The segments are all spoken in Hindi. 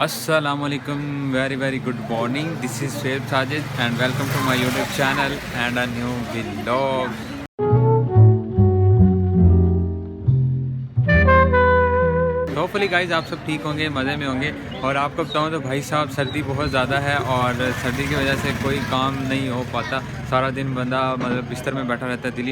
Assalamualaikum, very good morning. This is Shoaib Sajid and welcome to my YouTube channel and a new vlog. Hopefully guys आप सब ठीक होंगे, मज़े में होंगे। और आपको बताऊं तो भाई साहब सर्दी बहुत ज़्यादा है और सर्दी की वजह से कोई काम नहीं हो पाता। सारा दिन बंदा मतलब बिस्तर में बैठा रहता है, दिल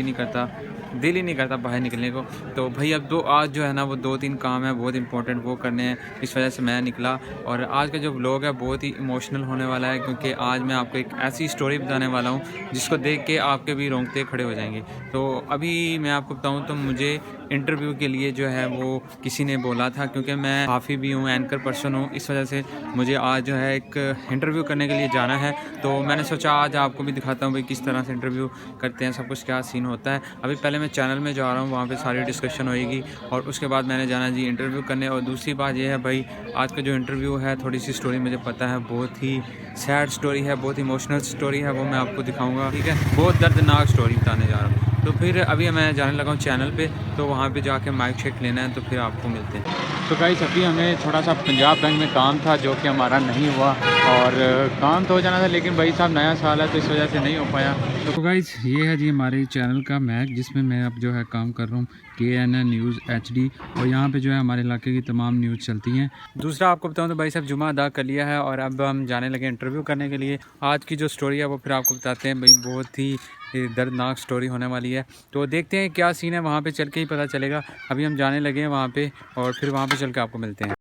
ही नहीं करता बाहर निकलने को। तो भाई अब आज जो है ना वो 2-3 काम है बहुत इंपॉर्टेंट, वो करने हैं। इस वजह से मैं निकला और आज का जो व्लॉग है बहुत ही इमोशनल होने वाला है, क्योंकि आज मैं आपको एक ऐसी स्टोरी बताने वाला हूँ जिसको देख के आपके भी रोंगटे खड़े हो जाएंगे। तो अभी मैं आपको बताऊँ तो मुझे इंटरव्यू के लिए जो है वो किसी ने बोला था, क्योंकि मैं काफ़ी भी हूँ, एंकर पर्सन हूँ, इस वजह से मुझे आज जो है एक इंटरव्यू करने के लिए जाना है। तो मैंने सोचा आज आपको भी दिखाता हूँ भाई किस तरह से इंटरव्यू करते हैं, सब कुछ क्या सीन होता है। अभी पहले मैं चैनल में जा रहा हूँ, वहाँ पे सारी डिस्कशन होएगी और उसके बाद मैंने जाना जी इंटरव्यू करने। और दूसरी बात ये है भाई, आज का जो इंटरव्यू है थोड़ी सी स्टोरी मुझे पता है, बहुत ही सैड स्टोरी है, बहुत इमोशनल स्टोरी है, वो मैं आपको दिखाऊँगा, ठीक है। बहुत दर्दनाक स्टोरी बताने जा रहा हूँ। तो फिर अभी मैं जाने लगा हूँ चैनल पे, तो वहाँ पे जाके माइक चेक लेना है, तो फिर आपको मिलते हैं। तो गाइस अभी हमें थोड़ा सा पंजाब बैंक में काम था जो कि हमारा नहीं हुआ, और काम तो हो जाना था लेकिन भाई साहब नया साल है तो इस वजह से नहीं हो पाया। तो गाइस ये है जी हमारे चैनल का मैक, जिसमें मैं अब जो है काम कर रहा हूँ, KNN न्यूज़ HD, और यहाँ पे जो है हमारे इलाके की तमाम न्यूज़ चलती हैं। दूसरा आपको बताऊँ तो भाई साहब जुमा अदा कर लिया है और अब हम जाने लगे इंटरव्यू करने के लिए। आज की जो स्टोरी है वो फिर आपको बताते हैं भाई, बहुत ही दर्दनाक स्टोरी होने वाली है। तो देखते हैं क्या सीन है, वहाँ पे चल के ही पता चलेगा। अभी हम जाने लगे हैं वहाँ पे और फिर वहाँ पे चल के आपको मिलते हैं।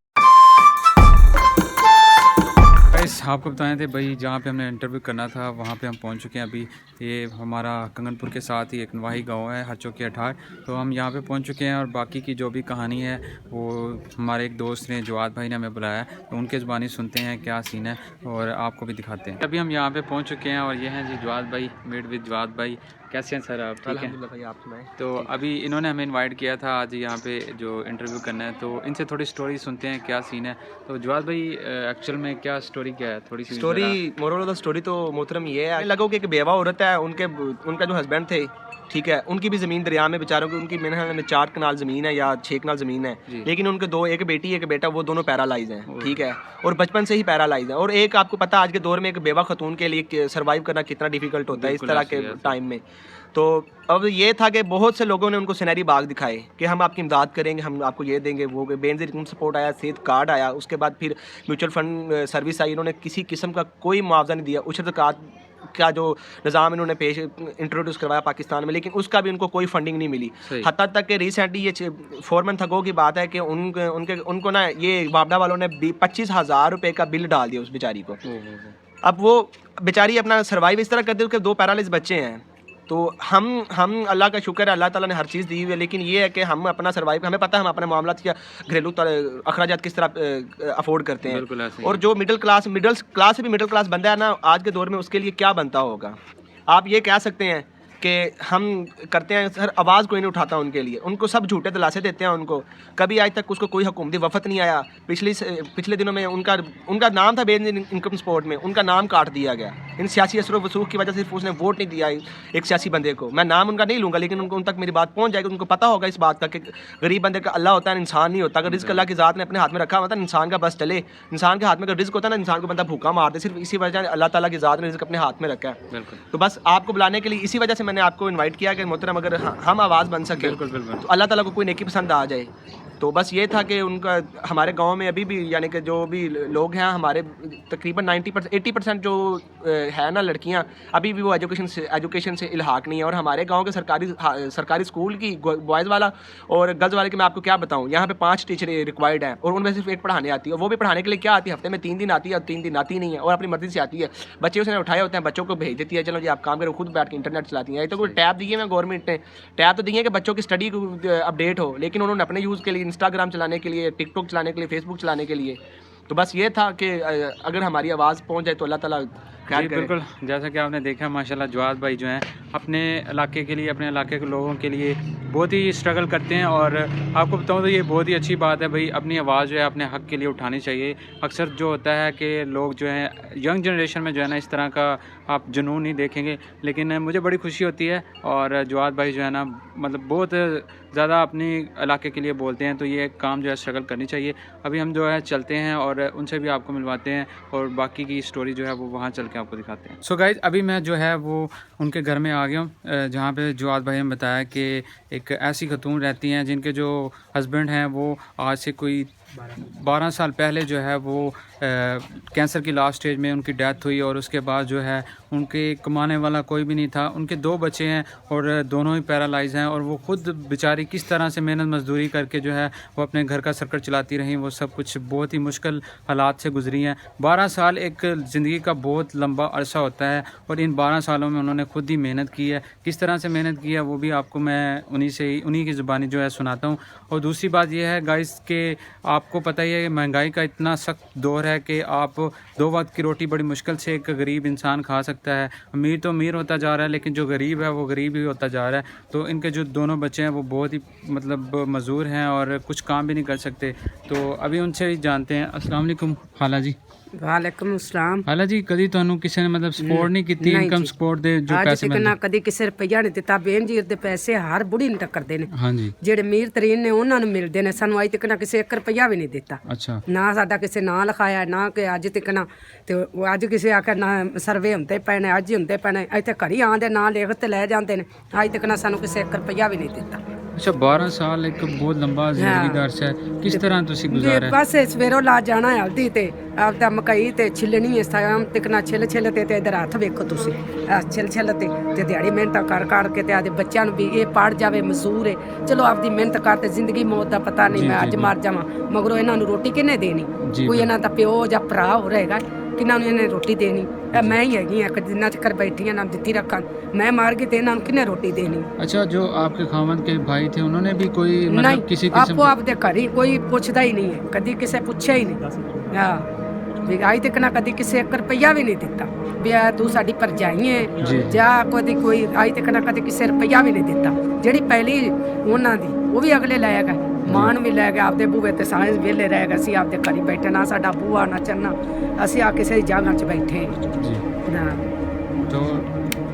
आपको बताए थे भाई जहाँ पे हमने इंटरव्यू करना था वहाँ पे हम पहुँच चुके हैं। अभी ये हमारा कंगनपुर के साथ ही एक नवाही गांव है, हरचौकी 18। तो हम यहाँ पे पहुँच चुके हैं और बाकी की जो भी कहानी है वो हमारे एक दोस्त ने, जवाद भाई ने हमें बुलाया, तो उनके ज़ुबानी सुनते हैं क्या सीन है और आपको भी दिखाते हैं। अभी हम यहाँ पर पहुँच चुके हैं और ये हैं जी जवाद भाई, मीट विद जवाद भाई। कैसे हैं सर आप? ठीक है भाई, आप सुनाएं। तो अभी इन्होंने हमें इनवाइट किया था आज यहाँ पे जो इंटरव्यू करना है, तो इनसे थोड़ी स्टोरी सुनते हैं क्या सीन है। तो जवाद भाई एक्चुअल में क्या स्टोरी क्या है, थोड़ी सी story moral of the story तो मोहतरम ये है, लगो कि एक बेवा औरत है, उनका जो हस्बैंड थे, ठीक है, उनकी भी ज़मीन दरिया में बेचारों की, उनकी मेरे ख्याल में 4 कनाल ज़मीन है या 6 कनाल ज़मीन है, लेकिन उनके दो, एक बेटी एक बेटा, वो दोनों पैरालाइज हैं, ठीक है, और बचपन से ही पैरालाइज है। और एक आपको पता आज के दौर में एक बेवा खतून के लिए सर्वाइव करना कितना डिफिकल्ट होता है इस तरह के टाइम में। तो अब ये था कि बहुत से लोगों ने उनको सिनेरी बाग दिखाए कि हम आपकी इमदाद करेंगे, हम आपको ये देंगे, वो बेनज़ीर सपोर्ट आया, सेहत कार्ड आया, उसके बाद फिर म्यूचुअल फंड सर्विस आई, इन्होंने किसी किस्म का कोई मुआवजा नहीं दिया। उशर ज़कात का जो निज़ाम इन्होंने पेश इंट्रोड्यूस करवाया पाकिस्तान में, लेकिन उसका भी उनको कोई फंडिंग नहीं मिली। हत्ता तक कि रिसेंटली ये फोरमैन थगो की बात है कि उनको ना ये वापडा वालों ने 25,000 रुपये का बिल डाल दिया उस बेचारी को। अब वो बेचारी अपना सर्वाइव इस तरह करती है, उसके 2 पैरालाइज बच्चे हैं। तो हम अल्लाह का शुक्र है, अल्लाह ताला ने हर चीज़ दी हुई है, लेकिन ये है कि हम अपना सर्वाइव, हमें पता है हम अपने मामलात या घरेलू अखराजात किस तरह अफोर्ड करते हैं। और जो मिडिल क्लास से भी मिडिल क्लास बंदा है ना आज के दौर में, उसके लिए क्या बनता होगा। आप ये कह सकते हैं कि हम करते हैं सर, आवाज़ कोई नहीं उठाता उनके लिए, उनको सब झूठे दिलासे देते हैं उनको, कभी आज तक उसको कोई हुकूमती वफद नहीं आया। पिछले दिनों में उनका नाम था बेनज़ीर इनकम सपोर्ट में, उनका नाम काट दिया गया इन सियासी असर वसूख की वजह से। सिर्फ उसने वोट नहीं दिया एक सियासी बंदे को, मैं नाम उनका नहीं लूँगा, लेकिन उन तक मेरी बात पहुँच जाएगी, उनको पता होगा इस बात का कि गरीब बंदे का अल्लाह होता है, इंसान नहीं होता। अगर रिज़्क़ अल्लाह की ज़ात ने अपने हाथ में रखा हुआ था, इंसान का बस चले, इंसान के हाथ में अगर रिज़्क़ होता है ना, इंसान को बंदा भूखा मार दे, सिर्फ इसी वजह अल्लाह ताला की ज़ात ने रिज़्क़ अपने हाथ में रखा है। तो बस आपको बुलाने के लिए, इसी वजह से मैंने आपको इन्वाइट किया कि मोहतरम अगर हम आवाज़ बन सके तो अल्लाह ताला को कोई नेकी पसंद आ जाए। तो बस ये था कि उनका हमारे गांव में अभी भी, यानी कि जो भी लोग हैं हमारे, तकरीबन 80% जो है ना लड़कियां, अभी भी वो एजुकेशन से इल्हाक नहीं है। और हमारे गांव के सरकारी स्कूल की बॉयज़ वाला और गर्ल्स वाले की मैं आपको क्या बताऊं, यहाँ पे 5 टीचर रिक्वायर्ड हैं और उनमें सिर्फ एक पढ़ाने आती है। वो भी पढ़ाने के लिए क्या आती है, हफ्ते में 3 दिन आती है और 3 दिन आती नहीं है और अपनी मर्जी से आती है। बच्चे उसने उठाए होते हैं, बच्चों को भेज देती है, चलो जी आप काम करो, खुद बैठ के इंटरनेट चलाती हैं। तो कोई टैब दिए हैं गवर्नमेंट ने, टैब तो दिए कि बच्चों की स्टडी अपडेट हो, लेकिन उन्होंने अपने यूज़ के लिए, इंस्टाग्राम चलाने के लिए, टिकटॉक चलाने के लिए, फेसबुक चलाने के लिए। तो बस ये था कि अगर हमारी आवाज़ पहुंच जाए तो अल्लाह ताला खैर करे। बिल्कुल, जैसा कि आपने देखा माशाल्लाह जवाद भाई जो हैं अपने इलाके के लिए, अपने इलाके के लोगों के लिए बहुत ही स्ट्रगल करते हैं। और आपको बताऊं तो ये बहुत ही अच्छी बात है भाई, अपनी आवाज़ जो है अपने हक़ के लिए उठानी चाहिए। अक्सर जो होता है कि लोग जो हैं यंग जनरेशन में जो है ना इस तरह का आप जुनून नहीं देखेंगे, लेकिन मुझे बड़ी खुशी होती है। और जवाद भाई जो है ना मतलब बहुत ज़्यादा अपने इलाके के लिए बोलते हैं, तो ये काम जो है स्ट्रगल करनी चाहिए। अभी हम जो है चलते हैं और उनसे भी आपको मिलवाते हैं और बाकी की स्टोरी जो है वो वहाँ चल के आपको दिखाते हैं। सो गाइज अभी मैं जो है वो उनके घर में आ गया हूँ, जहाँ पे जवाद भाई ने बताया कि एक ऐसी खतून रहती हैं जिनके जो हस्बैंड हैं वो आज से कोई 12 साल पहले जो है वो कैंसर की लास्ट स्टेज में उनकी डेथ हुई। और उसके बाद जो है उनके कमाने वाला कोई भी नहीं था। उनके 2 बच्चे हैं और दोनों ही पैरालाइज हैं, और वो खुद बेचारी किस तरह से मेहनत मजदूरी करके जो है वो अपने घर का सर्कल चलाती रहीं। वो सब कुछ बहुत ही मुश्किल हालात से गुजरी हैं। 12 साल एक ज़िंदगी का बहुत लंबा अरसा होता है, और इन 12 सालों में उन्होंने खुद ही मेहनत की है। किस तरह से मेहनत की है वो भी आपको मैं उन्हीं की ज़ुबानी जो है सुनाता हूँ। और दूसरी बात यह है गाइस कि आपको पता ही है कि महंगाई का इतना सख्त दौर है कि आप 2 वक्त की रोटी बड़ी मुश्किल से एक गरीब इंसान खा सकता है। अमीर तो अमीर होता जा रहा है, लेकिन जो गरीब है वो गरीब ही होता जा रहा है। तो इनके जो दोनों बच्चे हैं वो बहुत ही मतलब मज़दूर हैं और कुछ काम भी नहीं कर सकते। तो अभी उनसे ही जानते हैं। अस्सलाम वालेकुम खाला जी। वालेकुम अस्सलाम। खाला जी कदी ਤੁਹਾਨੂੰ ਕਿਸੇ ਨੇ मतलब सपोर्ट नहीं ਕੀਤੀ ਇਨਕਮ ਸਪੋਰਟ ਦੇ ਜੋ ਅੱਜ ਪੈਸੇ ਤੱਕ ਨਾ ਕਦੀ ਕਿਸੇ ਰੁਪਈਆ ਨਹੀਂ ਦਿੱਤਾ। ਬੇਨਜੀਰ ਦੇ ਪੈਸੇ ਹਰ ਬੁੜੀ ਨੂੰ ਟੱਕਰਦੇ ਨੇ। ਹਾਂਜੀ ਜਿਹੜੇ ਅਮੀਰ ਤਰੀਨ ਨੇ ਉਹਨਾਂ ਨੂੰ ਮਿਲਦੇ ਨੇ, ਸਾਨੂੰ ਅੱਜ ਤੱਕ ਨਾ ਕਿਸੇ 1 ਰੁਪਈਆ ਵੀ ਨਹੀਂ ਦਿੱਤਾ। ਅੱਛਾ ਨਾ ਸਾਡਾ ਕਿਸੇ ਨਾਂ ਲਿਖਾਇਆ, ਨਾ ਕਿ ਅੱਜ ਤੱਕ ਨਾ ਤੇ ਉਹ ਅੱਜ ਕਿਸੇ ਆਖਿਆ ਨਾ ਸਰਵੇ ਹੁੰਦੇ ਪਏ ਨੇ, ਅੱਜ ਹੀ ਹੁੰਦੇ ਪਏ ਨੇ। ਇੱਥੇ ਘਰੀ ਆਂਦੇ ਨਾਂ ਲਿਖ ਤੇ ਲੈ ਜਾਂਦੇ ਨੇ। ਅੱਜ ਤੱਕ ਨਾ ਸਾਨੂੰ ਕਿਸੇ 1 ਰੁਪਈਆ ਵੀ ਨਹੀਂ ਦਿੱਤਾ। अच्छा 12 साल एक बहुत लंबा जिंदगी का अरसा है, किस तरह ਤੁਸੀਂ ਗੁਜ਼ਾਰਿਆ? ਬਸ ਸਵੇਰੋਂ ਲਾ ਜਾਣਾ ਹਲਦੀ ਤੇ ਆਪਦਾ ਮਕਈ ਤੇ ਛਿੱਲਣੀ ਇਸ ਟਾਈਮ ਤੱਕ ਨਾ ਛਿੱਲ ਤੇ ਇਧਰ ਹੱਥ ਵੇਖੋ ਤੁਸੀਂ ਆ ਛਿੱਲ ਤੇ ਦਿਹਾੜੀ ਮਿਹਨਤ ਕਰ ਕੇ ਤੇ ਆਦੇ ਬੱਚਿਆਂ ਨੂੰ ਵੀ ਇਹ ਪੜ ਜਾਵੇ, ਮਜ਼ਦੂਰ ਹੈ ਚਲੋ ਆਪਦੀ ਮਿਹਨਤ ਕਰਦੇ। ਜ਼ਿੰਦਗੀ ਮੌਤ ਦਾ ਪਤਾ ਨਹੀਂ, ਮੈਂ ਅੱਜ ਮਰ ਜਾਵਾਂ ਮਗਰੋਂ ਇਹਨਾਂ ਨੂੰ ਰੋਟੀ ਕਿਹਨੇ ਦੇਣੀ? ਕੋਈ ਇਹਨਾਂ ਦਾ ਪਿਓ ਜਾਂ ਭਰਾ ਹੋ ਰਹੇਗਾ ਕਿਹਨਾਂ ਨੂੰ ਇਹਨੇ ਰੋਟੀ ਦੇਣੀ? मैं ही हैगी हाँ, जिन्ना चक्कर बैठी ना जिद्दी रखा मैं मार के ते इन्होंने किन्ने रोटी देनी। अच्छा जो आपके खामन के भाई थे उन्होंने भी कोई मतलब नहीं, किसी आपो आपदे घर ही कोई पूछता ही नहीं है, कदी किसे पूछे ही नहीं। हाँ भी आज तक ना कदी किसे 1 रुपया भी नहीं दिता भी आ तू साडी भरजाई है जा कोई आज तक ना कदी किसे रुपया भी नहीं दिता। ਜਿਹੜੀ ਪਹਿਲੀ ਉਹਨਾਂ ਦੀ ਉਹ ਵੀ ਅਗਲੇ ਲੈ ਗਏ, ਮਾਨ ਵੀ ਲੈ ਗਏ, ਆਪਦੇ ਬੂਹੇ ਤੇ ਸਾਇੰਸ ਵੇਲੇ ਰਹਿ ਗਏ। ਅਸੀਂ ਆਪਦੇ ਘਰੀ ਬੈਠੇ ਨਾ ਸਾਡਾ ਬੂਹਾ ਨਾ ਚੰਨਾ, ਅਸੀਂ आ किसी जगह च बैठे ना। तो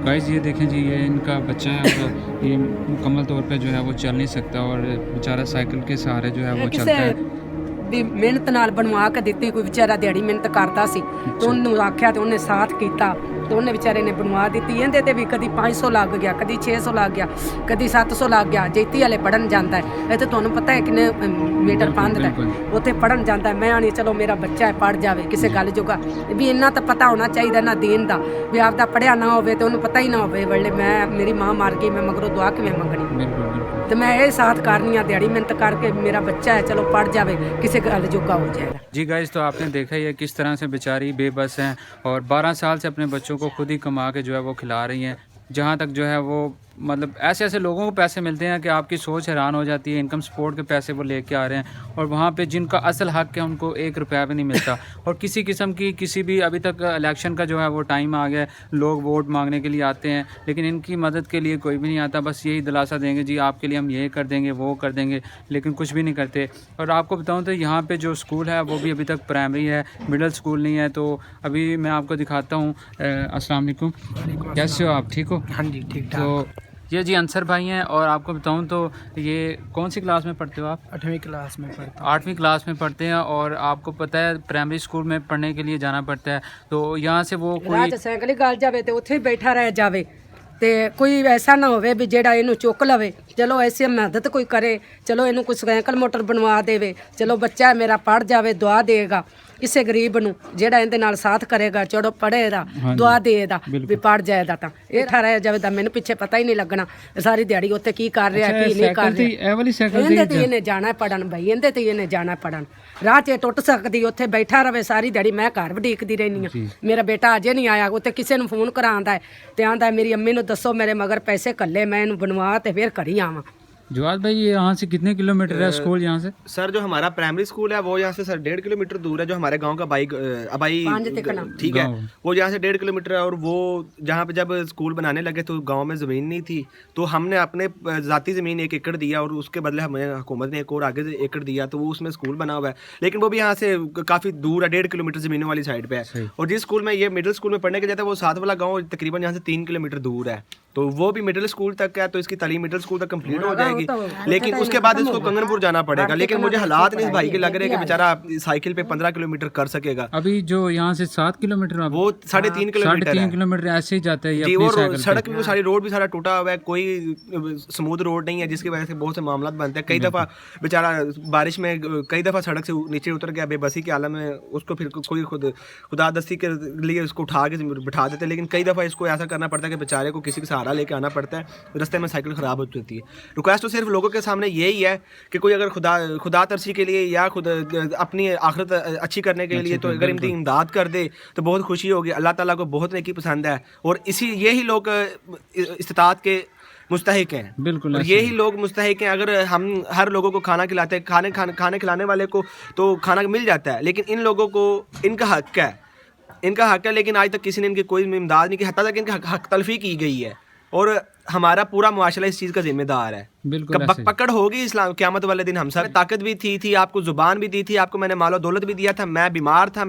गाइस ये देखें जी, ये इनका बच्चा है, तो ये मुकम्मल तौर पे जो है वो चल नहीं सकता और बेचारा साइकिल के सहारे जो है वो चलता है। ਵੀ ਮਿਹਨਤ ਨਾਲ ਬਣਵਾ ਕੇ ਦਿੱਤੀ। ਕੋਈ ਵਿਚਾਰਾ ਦਿਹਾੜੀ ਮਿਹਨਤ ਕਰਦਾ ਸੀ ਤੇ ਉਹਨੂੰ ਆਖਿਆ ਤੇ ਉਹਨੇ ਸਾਥ ਕੀਤਾ ਤੇ ਉਹਨੇ ਵਿਚਾਰੇ ਨੇ ਬਣਵਾ ਦਿੱਤੀ। ਇਹਦੇ ਤੇ ਵੀ ਕਦੀ 500 ਲੱਗ ਗਿਆ, ਕਦੀ 600 ਲੱਗ ਗਿਆ, ਕਦੀ 700 ਲੱਗ ਗਿਆ। ਜੇਤੀ ਵਾਲੇ ਪੜਨ ਜਾਂਦਾ ਹੈ, ਇਹ ਤੇ ਤੁਹਾਨੂੰ ਪਤਾ ਹੈ ਕਿੰਨੇ ਮੀਟਰ ਪੰਧਦਾ ਉੱਥੇ ਪੜਨ ਜਾਂਦਾ ਹੈ। ਮੈਂ ਆਣੀ ਚਲੋ ਮੇਰਾ ਬੱਚਾ ਹੈ ਪੜ ਜਾਵੇ ਕਿਸੇ ਗੱਲ ਜੋਗਾ ਵੀ ਇੰਨਾ ਤਾਂ ਪਤਾ ਹੋਣਾ ਚਾਹੀਦਾ ਨਾ ਦੇਣ ਦਾ ਵੀ ਆਪਦਾ ਪੜਿਆ ਨਾ ਹੋਵੇ ਤੇ ਉਹਨੂੰ ਪਤਾ ਹੀ ਨਾ ਹੋਵੇ ਵੇਲੇ ਮੈਂ ਮੇਰੀ ਮਾਂ ਮਰ ਗਈ ਮੈਂ ਮਗਰੋਂ ਦੁਆ ਕਿਵੇਂ ਮੰਗਣੀ। तो मैं ये साथ करनी है दिहाड़ी मेहनत करके मेरा बच्चा है चलो पढ़ जावे किसी गल जोगा हो जाएगा। जी गाइस तो आपने देखा ही है किस तरह से बेचारी बेबस हैं और 12 साल से अपने बच्चों को खुद ही कमा के जो है वो खिला रही हैं। जहाँ तक जो है वो मतलब ऐसे ऐसे लोगों को पैसे मिलते हैं कि आपकी सोच हैरान हो जाती है। इनकम सपोर्ट के पैसे वो लेके आ रहे हैं और वहाँ पे जिनका असल हक है उनको 1 रुपया भी नहीं मिलता। और किसी किस्म की किसी भी अभी तक इलेक्शन का जो है वो टाइम आ गया, लोग वोट मांगने के लिए आते हैं लेकिन इनकी मदद के लिए कोई भी नहीं आता। बस यही दिलासा देंगे जी आपके लिए हम ये कर देंगे वो कर देंगे, लेकिन कुछ भी नहीं करते। और आपको बताऊँ तो यहाँ पर जो स्कूल है वो भी अभी तक प्राइमरी है, मिडल स्कूल नहीं है। तो अभी मैं आपको दिखाता हूँ। अस्सलाम वालेकुम, कैसे हो आप? ठीक हो? हाँ जी ठीक ठाक। तो ये जी अंसर भाई हैं और आपको बताऊं तो ये कौन सी क्लास में पढ़ते हो आप? 8वीं क्लास में पढ़ते हैं। 8वीं क्लास में पढ़ते हैं और आपको पता है प्राइमरी स्कूल में पढ़ने के लिए जाना पड़ता है। तो यहाँ से वो कोई साइकिल गल जावे तो उत्थे बैठा रह जावे ਤੇ ਕੋਈ ਐਸਾ ਨਾ ਹੋਵੇ ਵੀ ਜਿਹੜਾ ਇਹਨੂੰ ਚੁੱਕ ਲਵੇ। ਚਲੋ ਐਸੀ ਮਦਦ ਕੋਈ ਕਰੇ, ਚਲੋ ਇਹਨੂੰ ਕੋਈ ਸਾਈਕਲ ਮੋਟਰ ਬਣਵਾ ਦੇਵੇ, ਚਲੋ ਬੱਚਾ ਮੇਰਾ ਪੜ ਜਾਵੇ ਦੁਆ ਦੇਗਾ ਕਿਸੇ ਗਰੀਬ ਨੂੰ ਜਿਹੜਾ ਇਹਦੇ ਨਾਲ ਸਾਥ ਕਰੇਗਾ ਚਲੋ ਪੜੇਗਾ ਦੁਆ ਦੇਦਾ ਵੀ ਪੜ ਜਾਏਦਾ ਤਾਂ ਇਹ ਠਹਿਰਾਇਆ ਜਾਵੇ ਤਾਂ ਮੈਨੂੰ ਪਿੱਛੇ ਪਤਾ ਹੀ ਨਹੀਂ ਲੱਗਣਾ ਸਾਰੀ ਦਿਹਾੜੀ ਉੱਥੇ ਕੀ ਕਰ ਰਿਹਾ ਕੀ ਨਹੀਂ ਕਰ ਰਿਹਾ। ਇਹ ਵਾਲੀ ਸਾਈਕਲ ਇਹਦੇ ਤੇ ਇਹਨੇ ਜਾਣਾ ਪੜਨ ਬਈ, ਇਹਦੇ ਤੇ ਇਹਨੇ ਜਾਣਾ ਪੜਨ। ਰਾਹ 'ਚ ਟੁੱਟ ਸਕਦੀ ਉੱਥੇ ਬੈਠਾ ਰਵੇ ਸਾਰੀ ਦਿਹਾੜੀ। ਮੈਂ ਘਰ ਵਡੀਕਦੀ ਰਹਿੰਦੀ ਹਾਂ, ਮੇਰਾ ਬੇਟਾ ਅਜੇ ਨਹੀਂ ਆਇਆ। ਉੱਥੇ ਕਿਸੇ ਨੂੰ ਫੋਨ ਕਰਾਉਂਦਾ ਤੇ ਆਂਦਾ ਮੇਰੀ ਅੰਮੀ ਨੂੰ ਦੱਸੋ ਮੇਰੇ ਮਗਰ ਪੈਸੇ ਕੱਲੇ ਮੈਂ ਇਹਨੂੰ ਬਣਵਾ ਤੇ ਫਿਰ ਘਰੀ ਆਵਾਂ। जवाद भाई ये यहाँ से कितने किलोमीटर है स्कूल यहाँ से? सर जो हमारा प्राइमरी स्कूल है वो यहाँ से सर 1.5 किलोमीटर दूर है। जो हमारे गांव का अबाई ठीक है, वो यहाँ से 1.5 किलोमीटर है। और वो जहाँ पे जब स्कूल बनाने लगे तो गांव में ज़मीन नहीं थी, तो हमने अपने ज़ाती ज़मीन 1 एकड़ दिया और उसके बदले हमें हुकूमत ने एक और आगे से एकड़ दिया, तो वो उसमें स्कूल बना हुआ है। लेकिन वो भी यहाँ से काफ़ी दूर है, 1.5 किलोमीटर ज़मीनों वाली साइड पे है। और जिस स्कूल में ये मिडिल स्कूल में पढ़ने के जाता है वो साथ वाला गाँव तकरीबन यहाँ से 3 किलोमीटर दूर है, तो वो भी मिडिल स्कूल तक है, तो इसकी तालीम मिडिल स्कूल तक कंप्लीट हो जाएगी। लेकिन उसके बाद इसको कंगनपुर जाना पड़ेगा। लेकिन मुझे हालात नहीं इस भाई के लग रहे कि बेचारा साइकिल पे 15 किलोमीटर कर सकेगा। अभी जो यहाँ से 7 किलोमीटर वो 3.5 किलोमीटर 3.5 किलोमीटर ऐसे ही जाता है जी। और सड़क भी सारी रोड भी सारा टूटा हुआ है, कोई स्मूथ रोड नहीं है, जिसकी वजह से बहुत से मामला बनते हैं। कई दफ़ा बेचारा बारिश में कई दफ़ा सड़क से नीचे उतर गया बेबसी के आलम में, उसको फिर कोई खुदादस्ती के लिए उसको उठा के बिठा देते हैं। लेकिन कई दफ़ा इसको ऐसा करना पड़ता है कि बेचारे को किसी का सहारा लेके आना पड़ता है, रास्ते में साइकिल ख़राब हो जाती है। रिक्वेस्ट तो सिर्फ लोगों के सामने यही है कि कोई अगर खुदा तरसी के लिए या खुद अपनी आखिरत अच्छी करने के लिए तो अगर इनकी इमदाद कर दे तो बहुत खुशी होगी। अल्लाह ताला को बहुत नेकी पसंद है और यही लोग इस्तिताअत के मुस्तहिक हैं। बिल्कुल, और यही लोग मुस्तहिक हैं। अगर हम हर लोगों को खाना खिलाते हैं, खाने खिलाने वाले को तो खाना मिल जाता है, लेकिन इन लोगों को इनका हक है, लेकिन आज तक किसी ने इनकी कोई इमदाद नहीं की, हत्ता तक इनकी हक तलफी की गई है। और हमारा पूरा मुआशरा इस चीज़ का जिम्मेदार है। बिल्कुल पकड़ होगी इस्लाम क़यामत वाले दिन। हम सब ताकत भी थी, आपको ज़ुबान भी दी थी, आपको मैंने मालो दौलत भी दिया था, मैं बीमार था,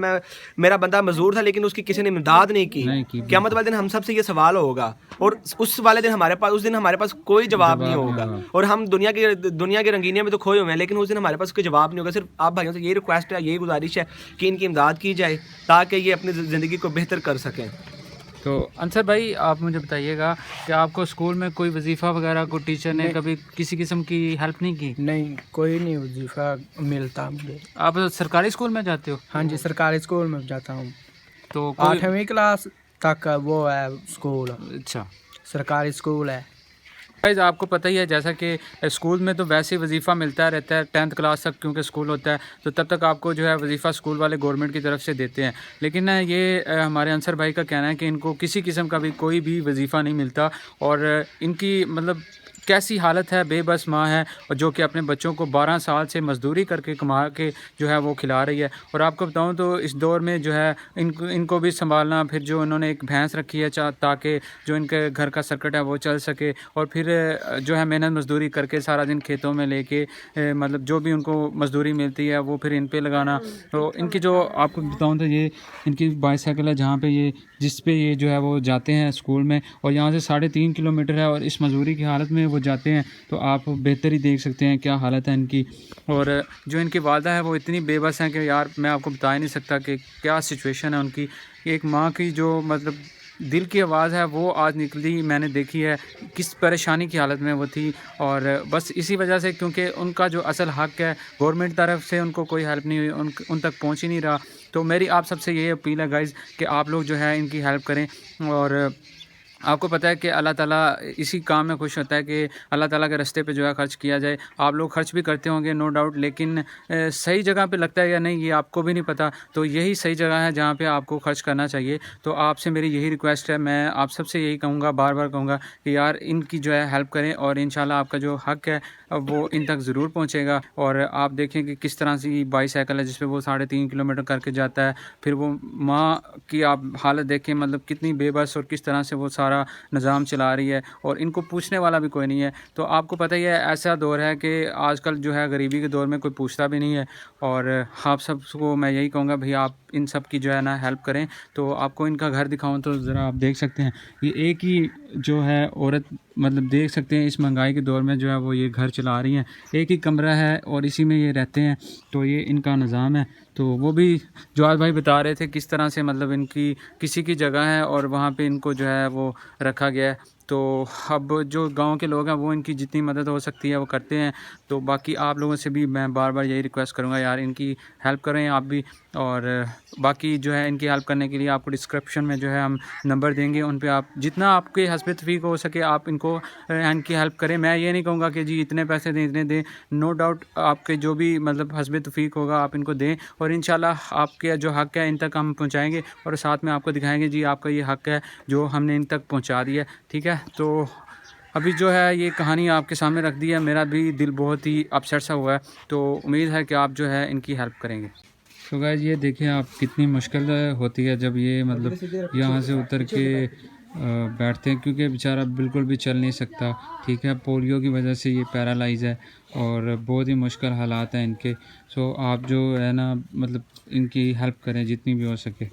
मेरा बंदा मजदूर था, लेकिन उसकी किसी ने इमदाद नहीं की। क़यामत वाले दिन हम सब से ये सवाल होगा और उस वाले दिन उस दिन हमारे पास कोई जवाब नहीं होगा। और हम दुनिया के रंगीनियों में तो खोए हुए हैं, लेकिन उस दिन हमारे पास कोई जवाब नहीं होगा। सिर्फ आप भाइयों से यही रिक्वेस्ट है, यही गुजारिश है कि इनकी इमदाद की जाए ताकि ये अपनी ज़िंदगी को बेहतर कर सकें। तो अंसर भाई आप मुझे बताइएगा कि आपको स्कूल में कोई वजीफ़ा वगैरह को टीचर ने कभी किसी किस्म की हेल्प नहीं की? नहीं, कोई नहीं वजीफ़ा मिलता मुझे। आप सरकारी स्कूल में जाते हो? हाँ जी, सरकारी स्कूल में जाता हूँ। तो 8वीं क्लास तक वो है स्कूल। अच्छा, सरकारी स्कूल है। गाइस आपको पता ही है जैसा कि स्कूल में तो वैसे ही वजीफ़ा मिलता रहता है 10th क्लास तक, क्योंकि स्कूल होता है तो तब तक आपको जो है वजीफ़ा स्कूल वाले गवर्नमेंट की तरफ से देते हैं। लेकिन ये हमारे अंसर भाई का कहना है कि इनको किसी किस्म का भी कोई भी वजीफ़ा नहीं मिलता और इनकी मतलब कैसी हालत है, बेबस माँ है और जो कि अपने बच्चों को 12 साल से मज़दूरी करके कमा के जो है वो खिला रही है। और आपको बताऊं तो इस दौर में जो है इनको भी संभालना, फिर जो उन्होंने एक भैंस रखी है ताकि जो इनके घर का सर्किट है वो चल सके, और फिर जो है मेहनत मज़दूरी करके सारा दिन खेतों में लेके मतलब जो भी उनको मज़दूरी मिलती है वो फिर इन पे लगाना। तो इनकी जो आपको बताऊँ तो ये इनकी बाईसाइकिल है जहाँ पे जिस पे ये जो है वो जाते हैं स्कूल में, और यहाँ से 3.5 किलोमीटर है और इस मजदूरी की हालत में वो जाते हैं। तो आप बेहतर ही देख सकते हैं क्या हालत है इनकी। और जो इनकी वालदा है वो इतनी बेबस हैं कि यार मैं आपको बता ही नहीं सकता कि क्या सिचुएशन है उनकी। एक माँ की जो मतलब दिल की आवाज़ है वो आज निकली, मैंने देखी है किस परेशानी की हालत में वो थी। और बस इसी वजह से, क्योंकि उनका जो असल हक़ है गवर्नमेंट तरफ से उनको कोई हेल्प नहीं हुई, उन तक पहुंच ही नहीं रहा। तो मेरी आप सबसे यही अपील है गाइज़ कि आप लोग जो है इनकी हेल्प करें। और आपको पता है कि अल्लाह ताला इसी काम में खुश होता है कि अल्लाह ताला के रास्ते पे जो है ख़र्च किया जाए। आप लोग खर्च भी करते होंगे नो डाउट, लेकिन सही जगह पे लगता है या नहीं ये आपको भी नहीं पता। तो यही सही जगह है जहाँ पे आपको खर्च करना चाहिए। तो आपसे मेरी यही रिक्वेस्ट है, मैं आप सबसे यही कहूँगा, बार बार कहूँगा कि यार इनकी जो है हेल्प करें और इंशाल्लाह आपका जो हक़ है वो इन तक ज़रूर पहुँचेगा। और आप देखें कि किस तरह से बाईसाइकिल है जिस पर वो 3.5 किलोमीटर करके जाता है। फिर वो माँ की आप हालत देखें, मतलब कितनी बेबस और किस तरह से वो सारा निज़ाम चला रही है और इनको पूछने वाला भी कोई नहीं है। तो आपको पता ही है ऐसा दौर है कि आजकल जो है गरीबी के दौर में कोई पूछता भी नहीं है। और आप सबको मैं यही कहूँगा भाई आप इन सब की जो है ना हेल्प करें। तो आपको इनका घर दिखाऊं तो ज़रा आप देख सकते हैं, ये एक ही जो है औरत, मतलब देख सकते हैं इस महंगाई के दौर में जो है वो ये घर चला रही हैं। एक ही कमरा है और इसी में ये रहते हैं। तो ये इनका निज़ाम है। तो वो भी जवाद भाई बता रहे थे किस तरह से मतलब इनकी किसी की जगह है और वहाँ पे इनको जो है वो रखा गया है। तो अब जो गांव के लोग हैं वो इनकी जितनी मदद हो सकती है वो करते हैं। तो बाकी आप लोगों से भी मैं बार बार यही रिक्वेस्ट करूंगा यार इनकी हेल्प करें आप भी। और बाकी जो है इनकी हेल्प करने के लिए आपको डिस्क्रिप्शन में जो है हम नंबर देंगे, उन पे आप जितना आपके हस्ब तौफीक हो सके आप इनकी हेल्प करें। मैं ये नहीं कहूँगा कि जी इतने पैसे दें इतने दें, नो डाउट आपके जो भी मतलब हस्ब तौफीक होगा आप इनको दें और इंशाल्लाह आपके जो हक़ है इन तक हम पहुँचाएँगे और साथ में आपको दिखाएँगे जी आपका ये हक़ है जो हमने इन तक पहुँचा दिया। ठीक है, तो अभी जो है ये कहानी आपके सामने रख दी है, मेरा भी दिल बहुत ही अपसेट सा हुआ है, तो उम्मीद है कि आप जो है इनकी हेल्प करेंगे। तो गाइस ये देखिए आप कितनी मुश्किल होती है जब ये मतलब यहाँ से उतर के बैठते हैं, क्योंकि बेचारा बिल्कुल भी चल नहीं सकता, ठीक है, पोलियो की वजह से ये पैरालाइज है और बहुत ही मुश्किल हालात हैं इनके। सो आप जो है ना मतलब इनकी हेल्प करें जितनी भी हो सके।